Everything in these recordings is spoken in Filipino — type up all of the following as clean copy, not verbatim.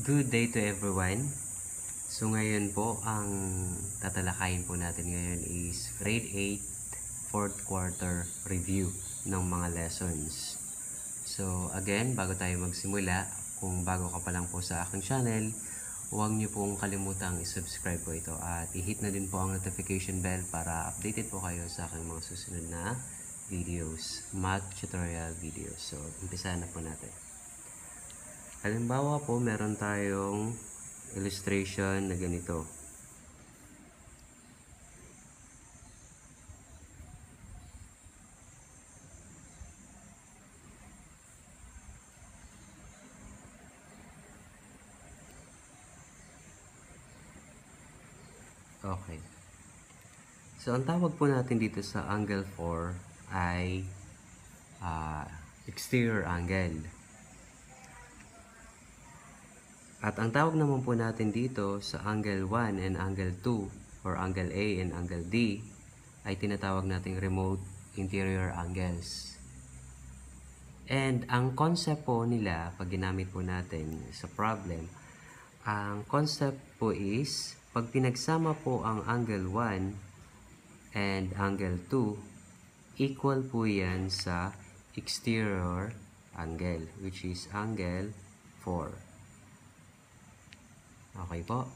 Good day to everyone. So ngayon po, ang tatalakayin po natin ngayon is Grade 8 4th quarter review ng mga lessons. So again, bago tayo magsimula, kung bago ka pa lang po sa aking channel, huwag niyo pong kalimutang i-subscribe po ito at i-hit na din po ang notification bell para updated po kayo sa aking mga susunod na videos, math tutorial videos. So umpisahan na po natin. Halimbawa po, meron tayong illustration na ganito. Okay. So, ang tawag po natin dito sa angle 4 ay exterior angle. At ang tawag naman po natin dito sa angle 1 and angle 2 or angle A and angle D ay tinatawag nating remote interior angles. And ang concept po nila, pag ginamit po natin sa problem, ang concept po is, pag pinagsama po ang angle 1 and angle 2, equal po yan sa exterior angle, which is angle 4. Okay po.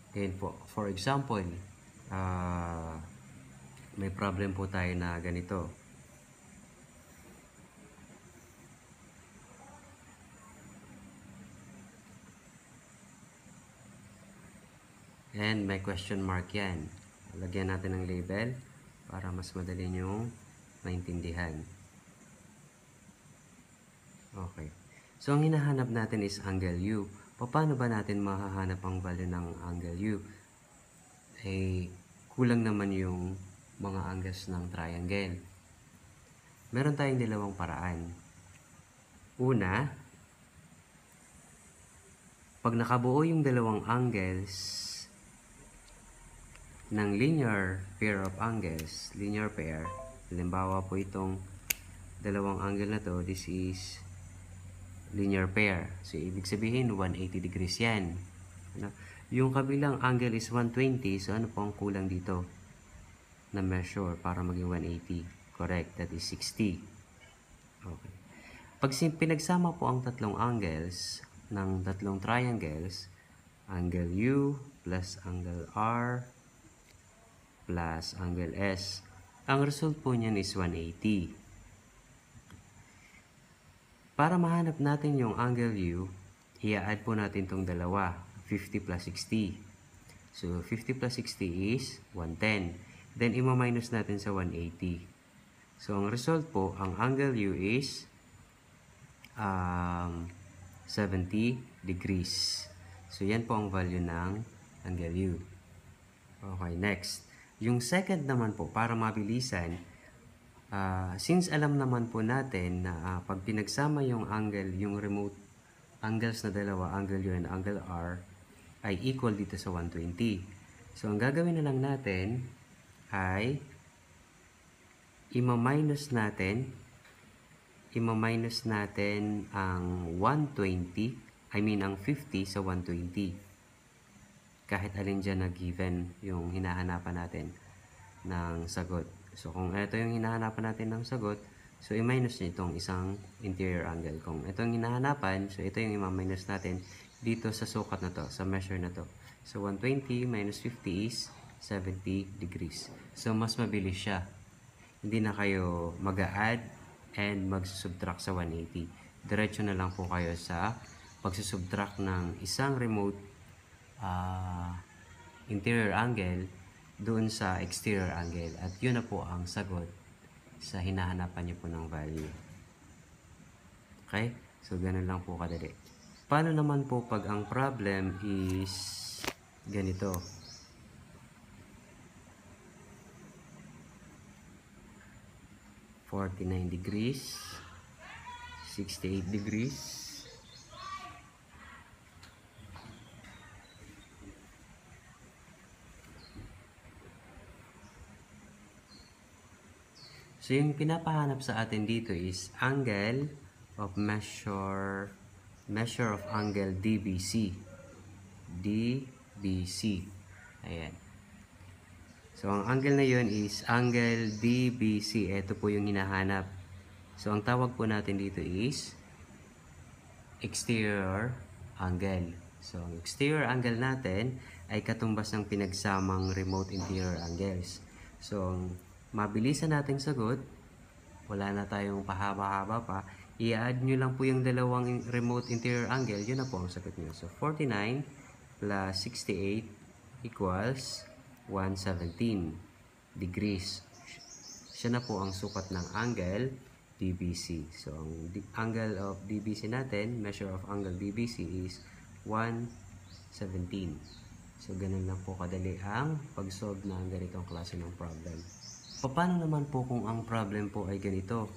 Then po, for example, may problem po tayo na ganito. And may question mark yan. Lagyan natin ng label para mas madali nyong maintindihan. Okay. So, ang hinahanap natin is angle U. Paano ba natin mahahanap ang value ng angle U? Eh, kulang naman yung mga angles ng triangle. Meron tayong dalawang paraan. Una, pag nakabuo yung dalawang angles ng linear pair of angles, linear pair, halimbawa po itong dalawang angle na to, this is linear pair. So, ibig sabihin, 180 degrees yan. Ano? Yung kabilang angle is 120. So, ano po ang kulang dito na measure para maging 180? Correct. That is 60. Okay. Pag pinagsama po ang tatlong angles ng tatlong triangles, angle U plus angle R plus angle S, ang result po niyan is 180. Para mahanap natin yung angle U, i-add po natin itong dalawa, 50 plus 60. So, 50 plus 60 is 110. Then, ima-minus natin sa 180. So, ang result po, ang angle U is 70 degrees. So, yan po ang value ng angle U. Okay, next. Yung second naman po, para mabilisan, since alam naman po natin na pag pinagsama yung angle, yung remote angles na dalawa, angle U and angle R, ay equal dito sa 120. So, ang gagawin na lang natin ay ima-minus natin ang 120, ang 50 sa 120. Kahit alin dyan na given yung hinahanapan natin ng sagot. So, kung ito yung hinahanapan natin ng sagot, so, i-minus nyo itong isang interior angle. Kung ito yung hinahanapan, so, ito yung i-minus natin dito sa sukat na to, sa measure na to. So, 120 minus 50 is 70 degrees. So, mas mabilis siya. Hindi na kayo mag-a-add and mag-subtract sa 180. Diretso na lang po kayo sa pag-subtract ng isang remote interior angle doon sa exterior angle. At yun na po ang sagot sa hinahanapan niyo po ng value. Okay? So, ganun lang po kadali. Paano naman po pag ang problem is ganito? (49 degrees, 68 degrees, so, yung pinapahanap sa atin dito is angle of measure measure of angle DBC. DBC. Ayan. So, ang angle na yun is angle DBC. Ito po yung hinahanap. So, ang tawag po natin dito is exterior angle. So, ang exterior angle natin ay katumbas ng pinagsamang remote interior angles. So, ang mabilisan nating sagot, wala na tayong pahaba-haba pa, i-add nyo lang po yung dalawang remote interior angle, yun na po ang sagot nyo. So, 49 plus 68 equals 117 degrees. Siya na po ang sukat ng angle DBC. So, ang angle of DBC natin, measure of angle DBC is 117. So, ganun lang po kadali ang pag-solve ng ganitong klase ng problem. Paano naman po kung ang problem po ay ganito?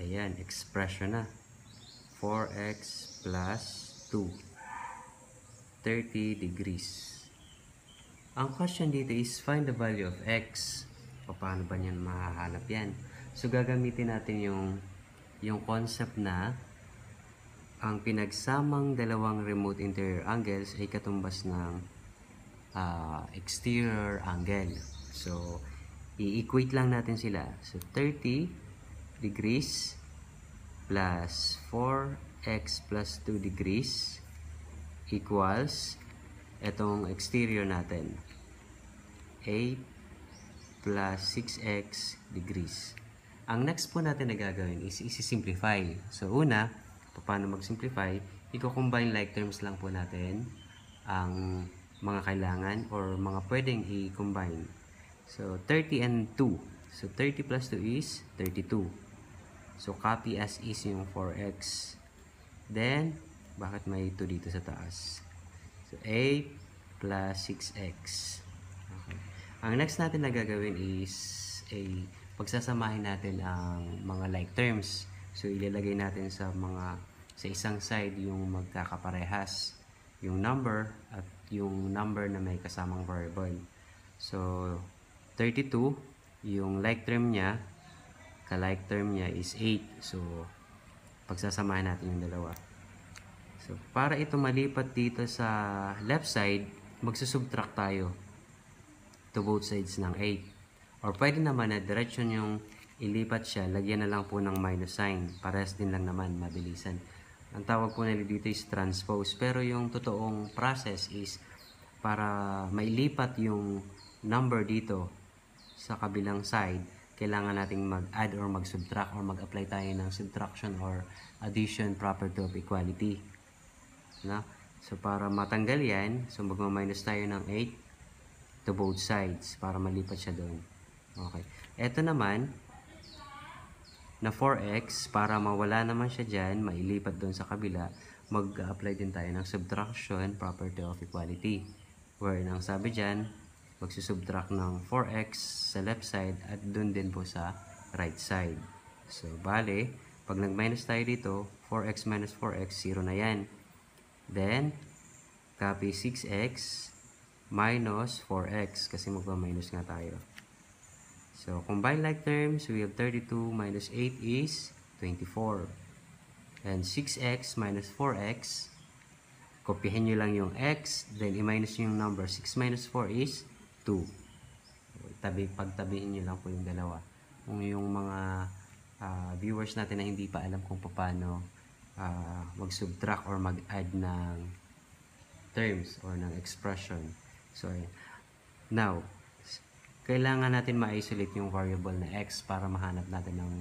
Ayan, expression na. 4x plus 2. 30 degrees. Ang question dito is find the value of x. Paano ba niyan mahahanap yan? So, gagamitin natin yung concept na ang pinagsamang dalawang remote interior angles ay katumbas ng exterior angle. So, i-equate lang natin sila. So, 30 degrees plus 4x plus 2 degrees equals itong exterior natin 8 plus 6x degrees. Ang next po natin na gagawin is isi-simplify. So una, paano mag-simplify? I-combine like terms lang po natin ang mga kailangan or mga pwedeng i-combine. So 30 and 2. So 30 plus 2 is 32. So copy as is yung 4x. Then, bakit may 2 dito sa taas? So 8 plus 6x. Okay. Ang next natin na gagawin is pagsasamahin natin ang mga like terms. So ilalagay natin sa isang side yung magkakaparehas, yung number at yung number na may kasamang variable. So 32, yung like term niya, ka-like term niya is 8. So pagsasamahin natin yung dalawa. So para ito malipat dito sa left side, magsusubtract tayo to both sides ng 8. Or pwede naman na direction yung ilipat siya, lagyan na lang po ng minus sign. Parehas din lang naman, mabilisan. Ang tawag po nila dito is transpose. Pero yung totoong process is para mailipat yung number dito sa kabilang side, kailangan nating mag-add or mag-subtract or mag-apply tayo ng subtraction or addition property of equality. No? So para matanggal yan, so magma-minus tayo ng 8 to both sides para malipat siya doon. Okay. Ito naman, na 4x, para mawala naman siya dyan, mailipat doon sa kabila, mag-apply din tayo ng subtraction property of equality. Where ang sabi dyan, magsusubtract ng 4x sa left side at doon din po sa right side. So, bale, pag nag-minus tayo dito, 4x minus 4x, 0 na yan. Then, copy 6x minus 4x kasi magpa-minus nga tayo. So, combine like terms, we have 32 minus 8 is 24. And 6x minus 4x, kopyahin nyo lang yung x, then i-minus yung number. 6 minus 4 is 2. Pagtabihin nyo lang po yung dalawa. Kung yung mga viewers natin na hindi pa alam kung paano mag-subtract or mag-add ng terms or ng expression. So, now, kailangan natin ma-isolate yung variable na x para mahanap natin ng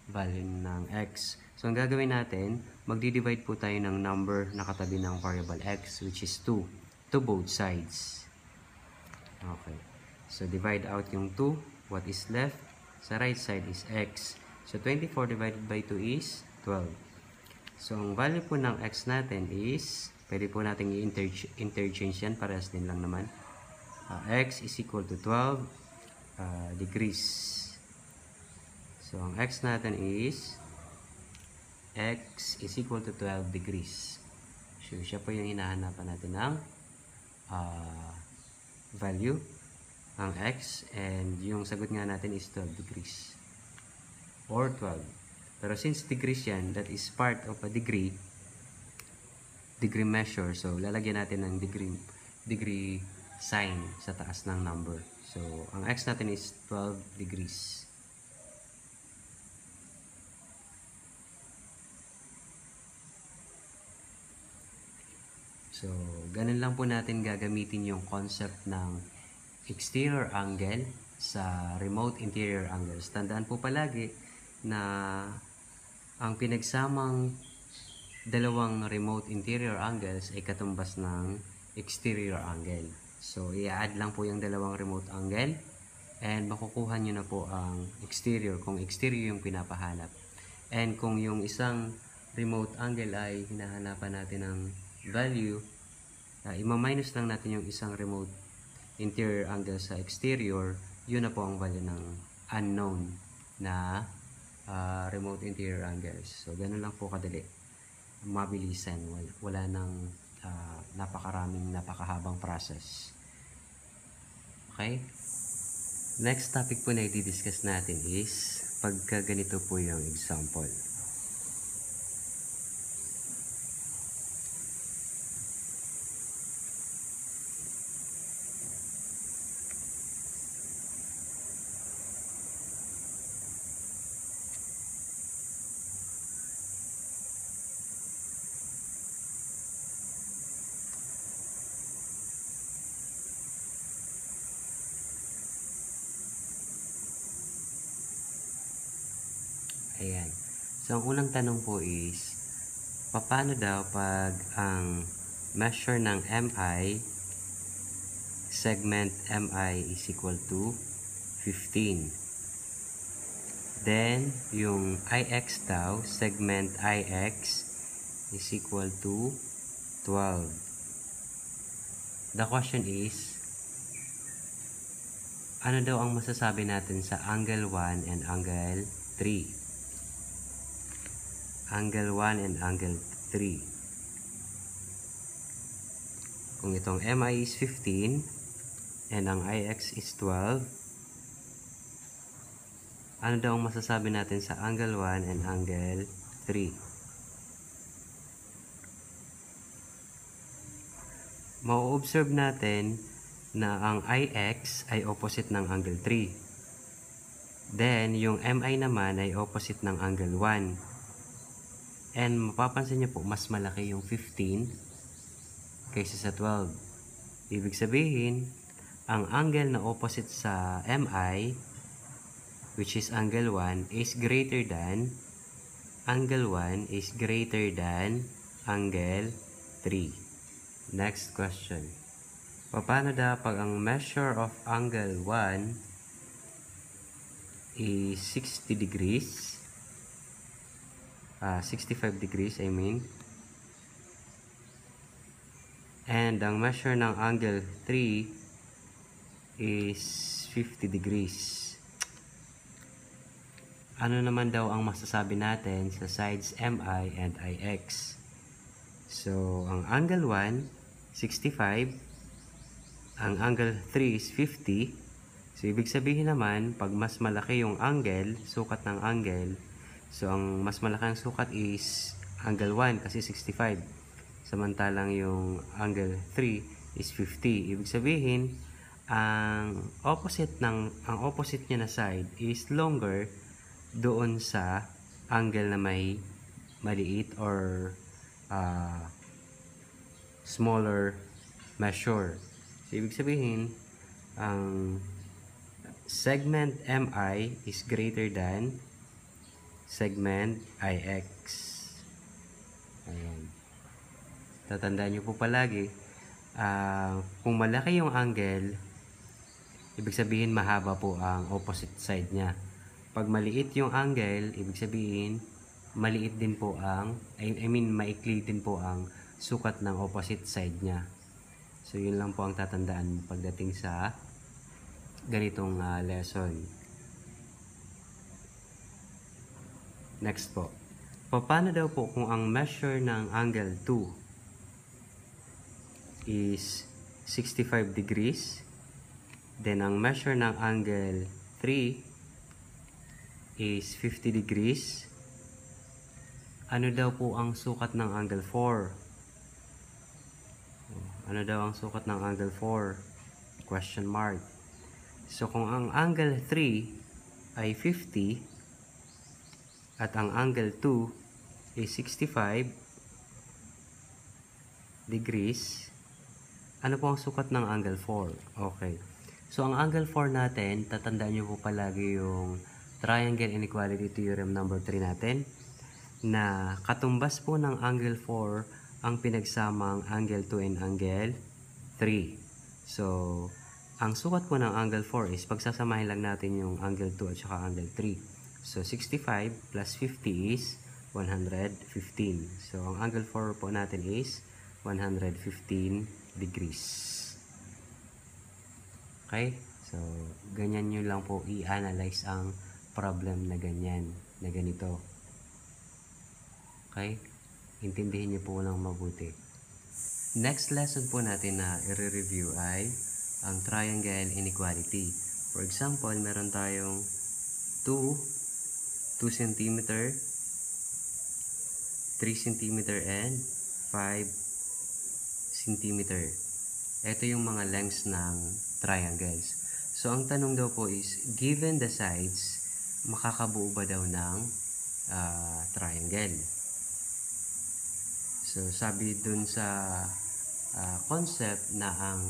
value ng x. So, ang gagawin natin, magdi-divide po tayo ng number na katabi ng variable x, which is 2, to both sides. Okay. So, divide out yung 2. What is left? Sa right side is x. So, 24 divided by 2 is 12. So, ang value po ng x natin is, pwede po natin i-interchange yan, parehas din lang naman. X is equal to 12 degrees. So, ang x natin is x is equal to 12 degrees. So, siya po yung hinahanapan natin ng value, ang x, and yung sagot nga natin is 12 degrees or 12. Pero since degrees yan, that is part of a degree measure. So, lalagyan natin ng degree sign sa taas ng number. So, ang x natin is 12 degrees. So, ganun lang po natin gagamitin yung concept ng exterior angle sa remote interior angles. Tandaan po palagi na ang pinagsamang dalawang remote interior angles ay katumbas ng exterior angle. So, i-add lang po yung dalawang remote angle and makukuha nyo na po ang exterior kung exterior yung pinapahanap. And kung yung isang remote angle ay hinahanapan natin ng value, ima-minus lang natin yung isang remote interior angle sa exterior, yun na po ang value ng unknown na remote interior angles. So, ganun lang po kadali. Mabilisan. Wala nang napakahabang process. Okay? Next topic po na i-discuss natin is pagka ganito po yung example. Ayan. So, ang unang tanong po is, paano daw pag ang measure ng MI, segment MI is equal to 15. Then, yung IX daw, segment IX is equal to 12. The question is, ano daw ang masasabi natin sa angle 1 and angle 3? Angle 1 and angle 3. Kung itong MI is 15 and ang IX is 12, ano daw ang masasabi natin sa angle 1 and angle 3? Mau-observe natin na ang IX ay opposite ng angle 3. Then, yung MI naman ay opposite ng angle 1. And mapapansin niyo po, mas malaki yung 15 kaysa sa 12. Ibig sabihin, ang angle na opposite sa MI, which is angle 1, is greater than angle 1 is greater than angle 3. Next question. Paano daw pag ang measure of angle 1 is 60 degrees? 65 degrees, I mean. And ang measure ng angle 3 is 50 degrees. Ano naman daw ang masasabi natin sa sides MI and IX? So, ang angle 1, 65. Ang angle 3 is 50. So, ibig sabihin naman, pag mas malaki yung angle, sukat ng angle, so, ang mas malaki ang sukat is angle 1 kasi 65. Samantalang yung angle 3 is 50. Ibig sabihin, ang opposite niya na side is longer doon sa angle na may maliit or smaller measure. So, ibig sabihin, ang segment MI is greater than segment IX. Ayan. Tatandaan nyo po palagi, kung malaki yung angle, ibig sabihin mahaba po ang opposite side niya. Pag maliit yung angle, ibig sabihin maliit din po ang, maikli din po ang sukat ng opposite side niya. So, yun lang po ang tatandaan pagdating sa ganitong lesson. Next po. Paano daw po kung ang measure ng angle 2 is 65 degrees. Then ang measure ng angle 3 is 50 degrees. Ano daw po ang sukat ng angle 4? Ano daw ang sukat ng angle 4? Question mark. So kung ang angle 3 ay 50 at ang angle 2 is 65 degrees, ano po ang sukat ng angle 4? Okay. So ang angle 4 natin, tatandaan nyo po palagi yung triangle inequality theorem number 3 natin, na katumbas po ng angle 4 ang pinagsamang angle 2 and angle 3. So, ang sukat po ng angle 4 is pagsasamahin lang natin yung angle 2 at saka angle 3. So, 65 plus 50 is 115. So, ang angle 4 po natin is 115 degrees. Okay? So, ganyan nyo lang po i-analyze ang problem na ganyan, na ganito. Okay? Intindihin niyo po ng mabuti. Next lesson po natin na i-review ay ang triangle inequality. For example, meron tayong 2 cm, 3 cm, and 5 cm. Ito yung mga lengths ng triangles. So, ang tanong daw po is, given the sides, makakabuo ba daw ng triangle? So, sabi dun sa concept na ang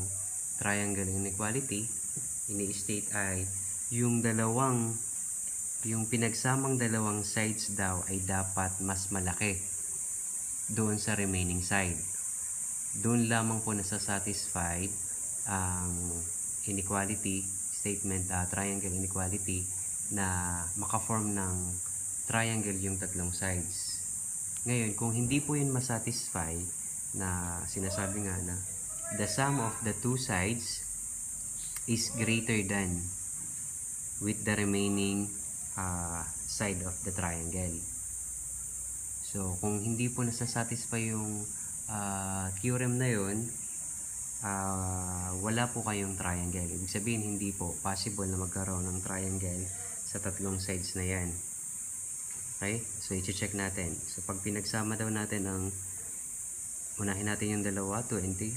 triangle inequality, ini-state ay yung pinagsamang dalawang sides daw ay dapat mas malaki doon sa remaining side. Doon lamang po nasa-satisfied ang inequality statement, triangle inequality, na maka-form ng triangle yung tatlong sides. Ngayon, kung hindi po yun masatisfy, na sinasabi nga na the sum of the two sides is greater than with the remaining side of the triangle. So, kung hindi po nasasatisfy yung theorem na yun, wala po kayong triangle. Ibig sabihin, hindi po possible na magkaroon ng triangle sa tatlong sides na yan. Okay? So, i-check natin. So, pag pinagsama daw natin unahin natin yung dalawa, 2 and 3,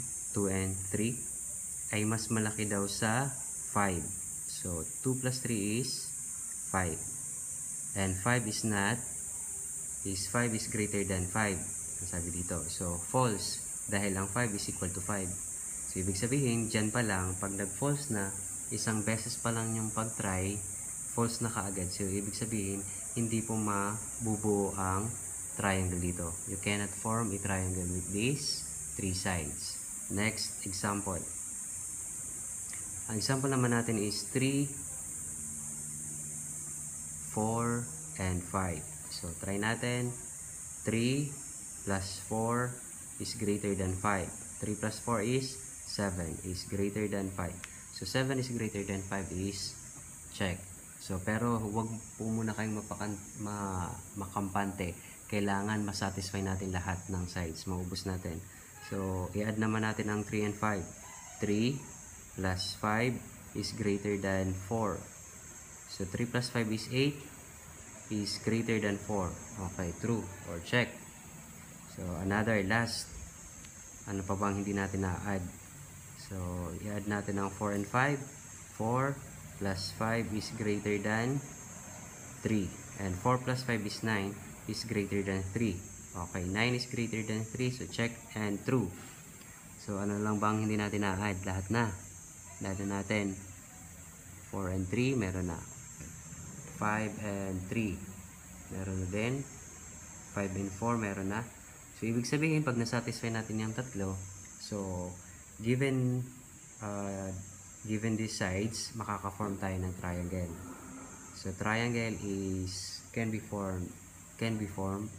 ay mas malaki daw sa 5. So, 2 plus 3 is 5. And 5 is 5 is greater than 5. Ang sabi dito. So, false. Dahil ang 5 is equal to 5. So, ibig sabihin, dyan pa lang, pag nag-false na, isang beses pa lang yung pag-try, false na kaagad. So, ibig sabihin, hindi po mabubuo ang triangle dito. You cannot form a triangle with these three sides. Next example. Ang example naman natin is 3, 4, and 5. So, try natin. 3 plus 4 is greater than 5. 3 plus 4 is 7 is greater than 5. So, 7 is greater than 5 is check. So, pero huwag po muna kayong makampante. Kailangan masatisfy natin lahat ng sides. Maubos natin. So, i-add naman natin ang 3 and 5. 3 plus 5 is greater than 4. So, 3 plus 5 is 8 is greater than 4. Okay, true or check. So, another last. Ano pa bang hindi natin na-add? So, i-add natin ang 4 and 5. 4 plus 5 is greater than 3. And 4 plus 5 is 9 is greater than 3. Okay, 9 is greater than 3. So, check and true. So, ano lang bang hindi natin na-add? Lahat na. Lahat na natin. 4 and 3, meron na. 5 and 3, meron na din. 5 and 4, meron na. So, ibig sabihin, pag nasatisfy natin yung tatlo, so, given these sides, makaka-form tayo ng triangle. So, triangle can be formed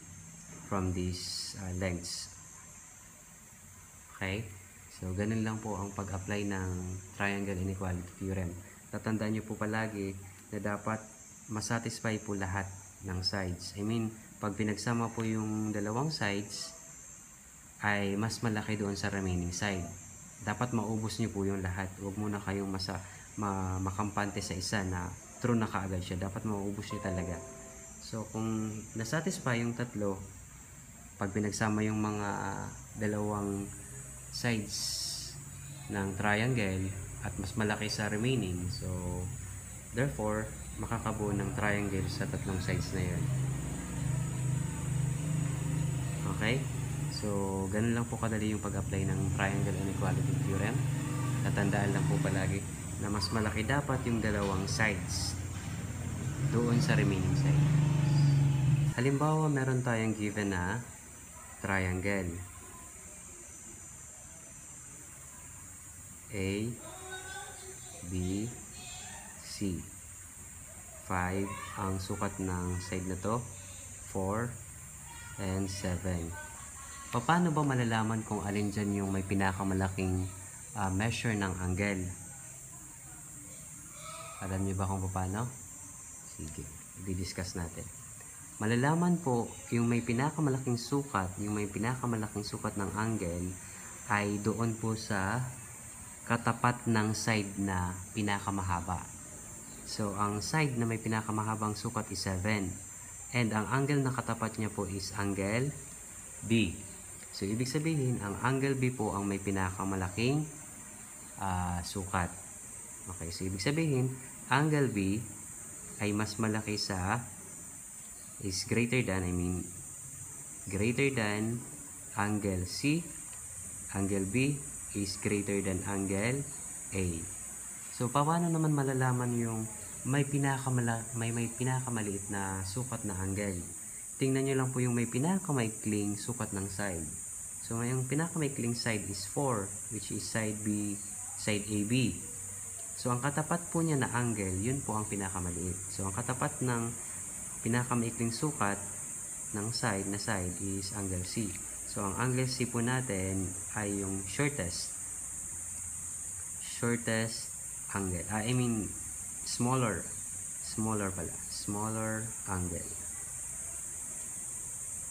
from these lengths. Okay? So, ganun lang po ang pag-apply ng triangle inequality theorem. Tatandaan nyo po palagi na dapat masatisfy po lahat ng sides. I mean, pag pinagsama po yung dalawang sides, ay mas malaki doon sa remaining side. dapat maubos nyo po yung lahat. Huwag muna kayong makampante sa isa na true na kaagad siya. Dapat maubos nyo talaga. So kung nasatisfy yung tatlo, pag pinagsama yung mga dalawang sides ng triangle at mas malaki sa remaining, so therefore makakabuo ng triangle sa tatlong sides na yun. Okay? So, ganun lang po kadali yung pag-apply ng triangle inequality theorem. Tatandaan lang po palagi na mas malaki dapat yung dalawang sides doon sa remaining side. Halimbawa, meron tayong given na triangle A, B, C. 5 ang sukat ng side na to, 4 and 7. Paano ba malalaman kung alin dyan yung may pinakamalaking measure ng angle? Alam niyo ba kung paano? Sige, i-discuss natin. Malalaman po yung may pinakamalaking sukat, ng angle ay doon po sa katapat ng side na pinakamahaba. So, ang side na may pinakamahabang sukat is 7. And ang angle na katapat niya po is angle B. So, ibig sabihin, ang angle B po ang may pinakamalaking sukat. Okay, so ibig sabihin, angle B ay mas malaki sa, is greater than angle C. Angle B is greater than angle A. So, paano naman malalaman yung may pinakamaliit na sukat na angle? Tingnan nyo lang po yung may pinakamaikling sukat ng side. So, ngayong pinakamaikling side is 4, which is side AB. So, ang katapat po niya na angle, yun po ang pinakamaliit. So, ang katapat ng pinakamaikling sukat ng side is angle C. So, ang angle C po natin ay yung shortest angle. Smaller angle.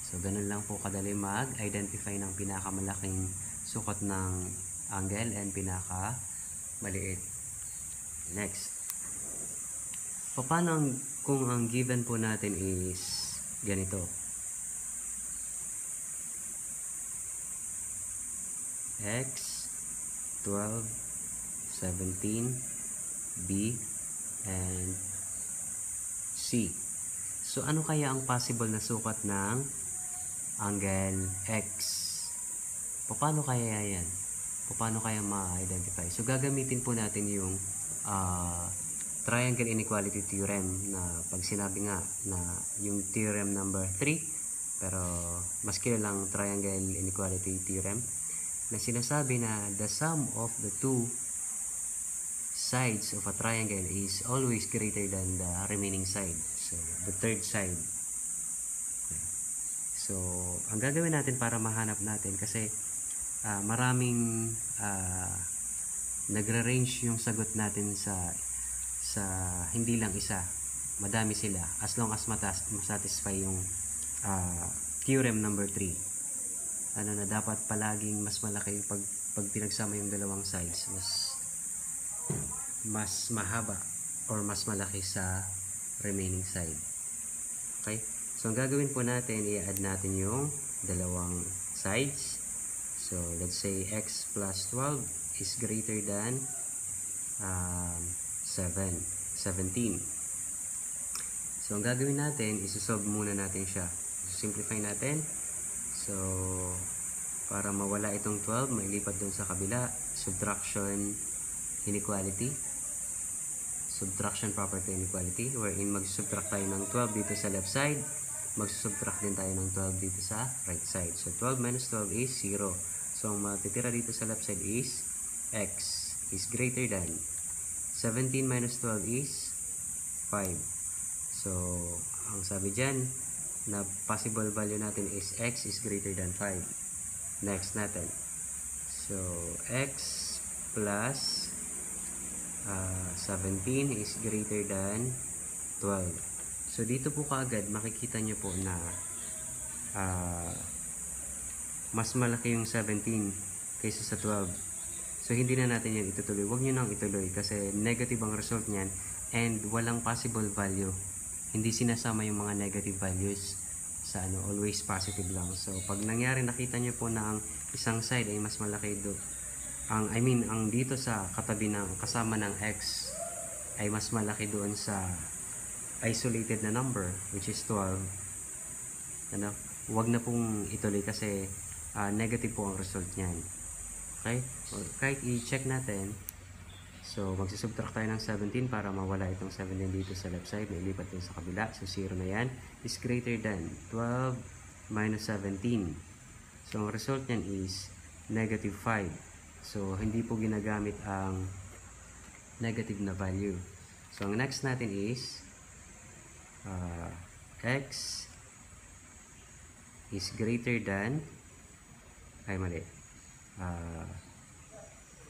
So, ganun lang po kadali mag-identify ng pinakamalaking sukat ng angle and pinakamaliit. Next. Paano kung ang given po natin is ganito? X, 12, 17, B, and C. So, ano kaya ang possible na sukat ng angle X? Paano kaya yan? Paano kaya ma-identify? So, gagamitin po natin yung triangle inequality theorem na pag sinabi nga na yung theorem number 3, pero mas kilalang triangle inequality theorem, na sinasabi na the sum of the two sides of a triangle is always greater than the remaining side. So, the third side. Okay. So, ang gagawin natin para mahanap natin, kasi maraming nagre-range yung sagot natin sa hindi lang isa. Madami sila. As long as masatisfy yung theorem number 3. Ano na dapat palaging mas malaki pag pinagsama yung dalawang sides, mas mahaba or mas malaki sa remaining side. Okay? So, ang gagawin po natin, i-add natin yung dalawang sides. So, let's say x plus 12 is greater than 17. So, ang gagawin natin, isusolve muna natin siya. Simplify natin. So, para mawala itong 12, mailipat dun sa kabila. Subtraction property inequality, wherein mag-subtract tayo ng 12 dito sa left side, mag-subtract din tayo ng 12 dito sa right side. So, 12 minus 12 is 0. So, ang matitira dito sa left side is x is greater than 17 minus 12 is 5. So, ang sabi dyan, na possible value natin is x is greater than 5. Next natin. So, x plus 17 is greater than 12. So, dito po kaagad makikita nyo po na mas malaki yung 17 kaysa sa 12. So, hindi na natin yan itutuloy. Huwag nyo nang ituloy kasi negative ang result niyan and walang possible value. Hindi sinasama yung mga negative values sa always positive lang. So, pag nangyari, nakita nyo po na ang isang side ay mas malaki ang dito sa katabi ng kasama ng x ay mas malaki doon sa isolated na number, which is 12. Huwag na pong ituloy kasi negative po ang result niyan. Okay? O, kahit i-check natin, so magsisubtract tayo ng 17 para mawala itong 17 dito sa left side, may ilipat din sa kabila, so 0 na yan, is greater than 12 minus 17. So ang result niyan is negative 5. So hindi po ginagamit ang negative na value. So ang next natin is x is greater than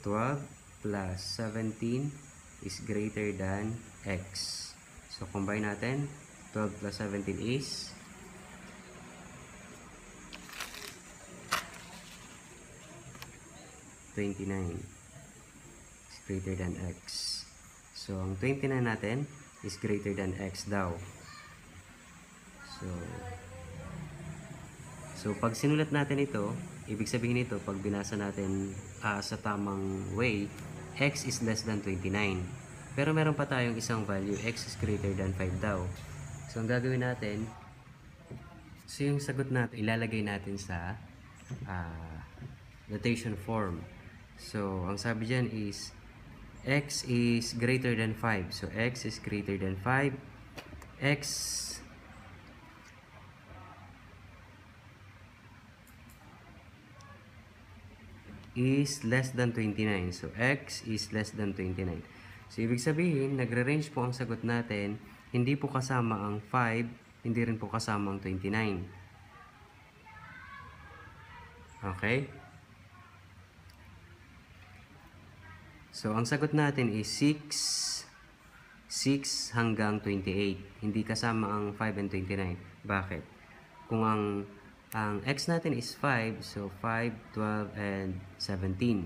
12 plus 17 is greater than x. So combine natin, 12 plus 17 is 29 is greater than x. So ang 29 natin is greater than x daw. So pag sinulat natin ito, ibig sabihin nito, pag binasa natin sa tamang way, x is less than 29. Pero meron pa tayong isang value, x is greater than 5 daw. So ang gagawin natin, so yung sagot natin, ilalagay natin sa notation form. So ang sabi dyan is, x is greater than 5. So x is greater than 5. X is less than 29. So, x is less than 29. So, ibig sabihin, nagre-range po ang sagot natin. Hindi po kasama ang 5, hindi rin po kasama ang 29. Okay? So, ang sagot natin is 6 hanggang 28. Hindi kasama ang 5 and 29. Bakit? Kung ang x natin is 5, so 5, 12, and 17.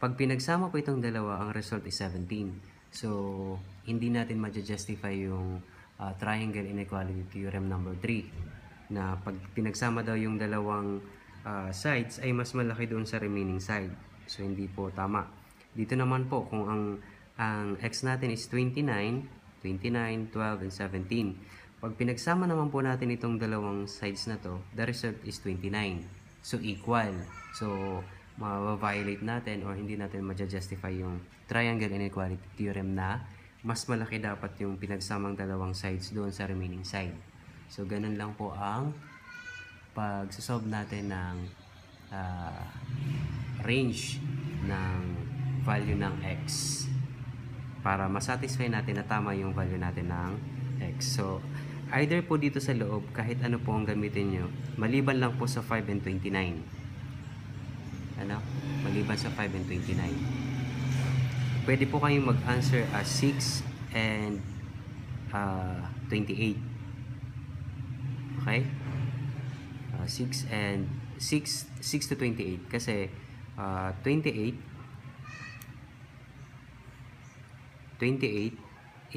Pag pinagsama po itong dalawa, ang result is 17. So, hindi natin ma-justify yung triangle inequality theorem number 3. Na pag pinagsama daw yung dalawang sides, ay mas malaki doon sa remaining side. So, hindi po tama. Dito naman po, kung ang x natin is 29, 12, and 17. Pag pinagsama naman po natin itong dalawang sides na to, the result is 29. So, equal. So, ma-violate natin or hindi natin ma-justify yung triangle inequality theorem na mas malaki dapat yung pinagsamang dalawang sides doon sa remaining side. So, ganun lang po ang pag-solve natin ng range ng value ng x para masatisfy natin na tama yung value natin ng x. So, either po dito sa loob, kahit ano po ang gamitin nyo, maliban lang po sa 5 and 29. Maliban sa 5 and 29. Pwede po kayong mag-answer as 6 and 28. Okay? 6 to 28. Kasi 28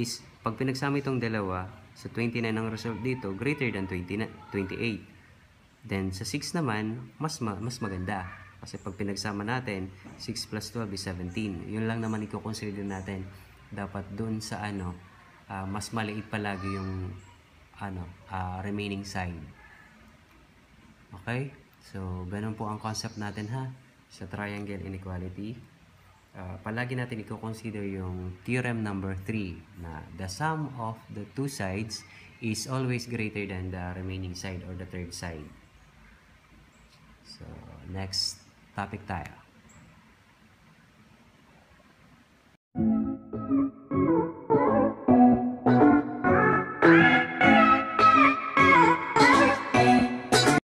is, pag pinagsama itong dalawa, sa 29 ang result dito, greater than 28. Then, sa 6 naman, mas maganda. Kasi pag pinagsama natin, 6 plus 12 is 17. Yun lang naman i-consider natin. Dapat dun sa mas maliit palagi yung remaining side. Okay? So, ganun po ang concept natin sa triangle inequality. Palagi natin i-consider yung theorem number 3 na the sum of the two sides is always greater than the remaining side or the third side. So, next topic tayo.